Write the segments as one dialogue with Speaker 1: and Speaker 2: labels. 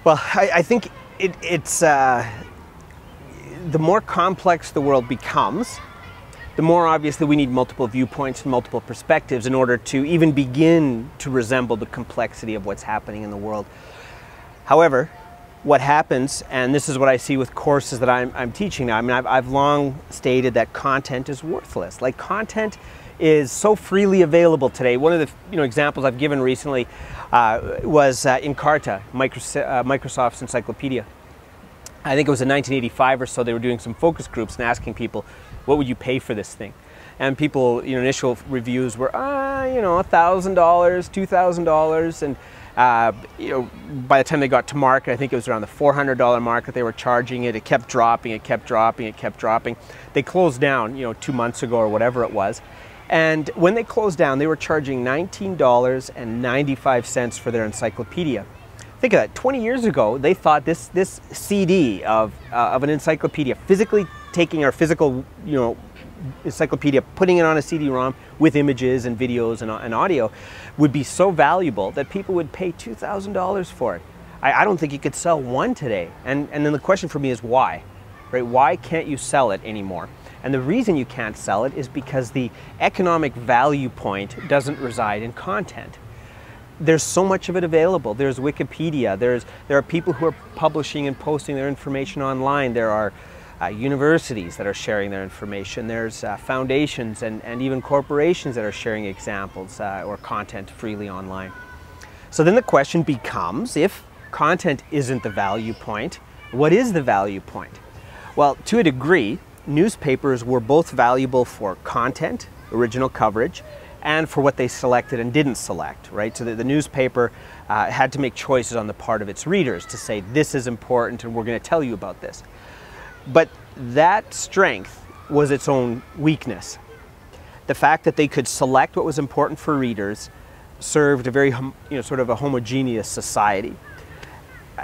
Speaker 1: Well, I think it's the more complex the world becomes, the more obviously we need multiple viewpoints and multiple perspectives in order to even begin to resemble the complexity of what's happening in the world. However, what happens, and this is what I see with courses that I'm teaching now, I mean, I've long stated that content is worthless. Like, content is so freely available today. One of the examples I've given recently was Encarta, Microsoft's encyclopedia. I think it was in 1985 or so. They were doing some focus groups and asking people, what would you pay for this thing? And people, initial reviews were, $1,000, $2,000, and by the time they got to market, I think it was around the $400 mark that they were charging it. It kept dropping, it kept dropping, it kept dropping. They closed down, 2 months ago or whatever it was. And when they closed down, they were charging $19.95 for their encyclopedia. Think of that. 20 years ago, they thought this CD of an encyclopedia, physically taking our physical, encyclopedia, putting it on a CD-ROM with images and videos and audio, would be so valuable that people would pay $2,000 for it. I don't think you could sell one today. And then the question for me is why? Right? Why can't you sell it anymore? And the reason you can't sell it is because the economic value point doesn't reside in content. There's so much of it available. There's Wikipedia. There are people who are publishing and posting their information online. There are universities that are sharing their information. There's foundations and even corporations that are sharing examples or content freely online. So then the question becomes, if content isn't the value point, what is the value point? Well, to a degree, newspapers were both valuable for content, original coverage, and for what they selected and didn't select, right? So the newspaper had to make choices on the part of its readers to say, this is important and we're going to tell you about this. But that strength was its own weakness. The fact that they could select what was important for readers served a very, sort of a homogeneous society.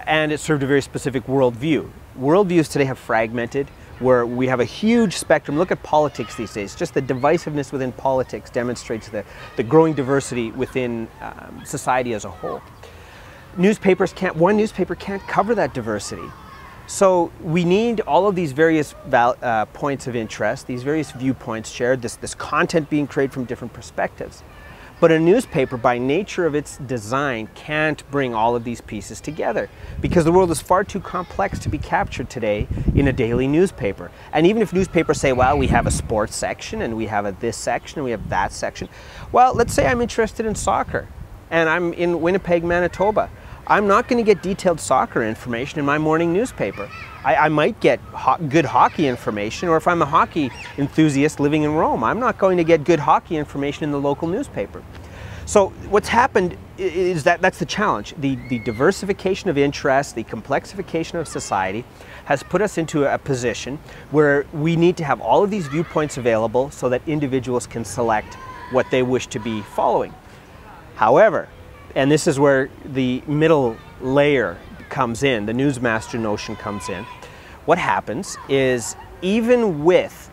Speaker 1: And it served a very specific worldview. Worldviews today have fragmented, where we have a huge spectrum. Look at politics these days. Just the divisiveness within politics demonstrates the growing diversity within society as a whole. One newspaper can't cover that diversity. So we need all of these various points of interest, these various viewpoints shared, this content being created from different perspectives. But a newspaper, by nature of its design, can't bring all of these pieces together because the world is far too complex to be captured today in a daily newspaper. And even if newspapers say, well, we have a sports section and we have this section and we have that section. Well, let's say I'm interested in soccer and I'm in Winnipeg, Manitoba. I'm not going to get detailed soccer information in my morning newspaper. I might get good hockey information, or if I'm a hockey enthusiast living in Rome, I'm not going to get good hockey information in the local newspaper. So what's happened is that's the challenge. The diversification of interest, the complexification of society has put us into a position where we need to have all of these viewpoints available so that individuals can select what they wish to be following. However, and this is where the middle layer comes in, the Newsmaster notion comes in. What happens is, even with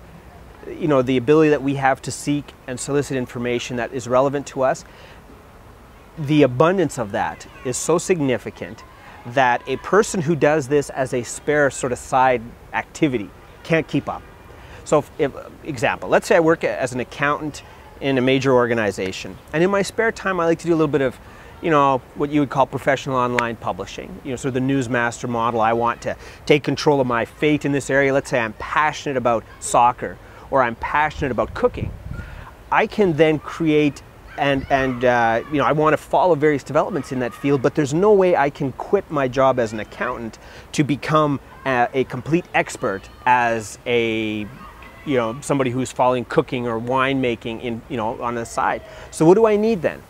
Speaker 1: the ability that we have to seek and solicit information that is relevant to us, the abundance of that is so significant that a person who does this as a spare sort of side activity can't keep up. So, example, let's say I work as an accountant in a major organization, and in my spare time I like to do a little bit of what you would call professional online publishing. Sort of the Newsmaster model. I want to take control of my fate in this area. Let's say I'm passionate about soccer or I'm passionate about cooking. I can then create and I want to follow various developments in that field, but there's no way I can quit my job as an accountant to become a complete expert as somebody who's following cooking or winemaking on the side. So what do I need then?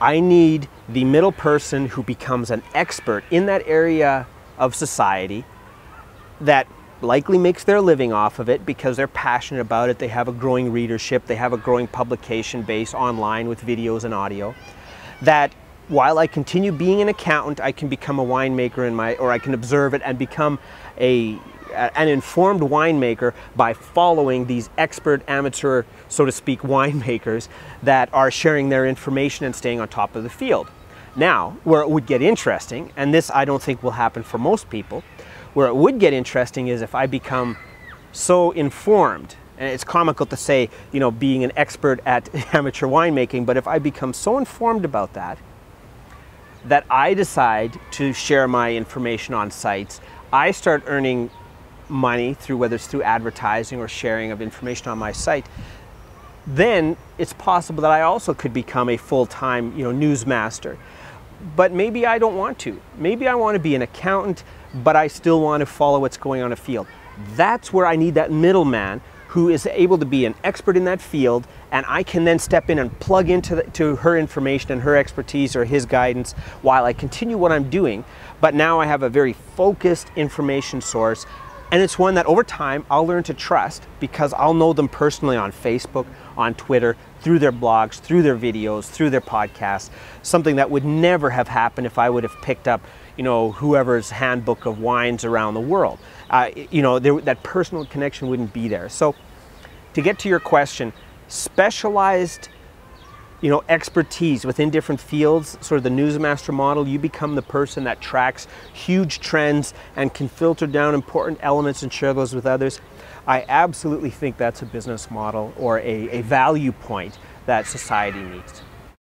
Speaker 1: I need the middle person who becomes an expert in that area of society that likely makes their living off of it because they're passionate about it. They have a growing readership. They have a growing publication base online with videos and audio. That while I continue being an accountant, I can become a winemaker or I can observe it and become an informed winemaker by following these expert, amateur, so to speak, winemakers that are sharing their information and staying on top of the field. Now, where it would get interesting, and this I don't think will happen for most people, where it would get interesting is if I become so informed, and it's comical to say, you know, being an expert at amateur winemaking, but if I become so informed about that, that I decide to share my information on sites, I start earning money through, whether it's through advertising or sharing of information on my site, then it's possible that I also could become a full-time, you know, newsmaster. But maybe I don't want to. Maybe I want to be an accountant, but I still want to follow what's going on in the field. That's where I need that middleman who is able to be an expert in that field, and I can then step in and plug into to her information and her expertise or his guidance while I continue what I'm doing. But now I have a very focused information source, and it's one that over time I'll learn to trust because I'll know them personally on Facebook, on Twitter, through their blogs, through their videos, through their podcasts, something that would never have happened if I would have picked up, you know, whoever's handbook of wines around the world. You know, that personal connection wouldn't be there. So to get to your question, specialized, you know, expertise within different fields, sort of the Newsmaster model, you become the person that tracks huge trends and can filter down important elements and share those with others. I absolutely think that's a business model or a value point that society needs.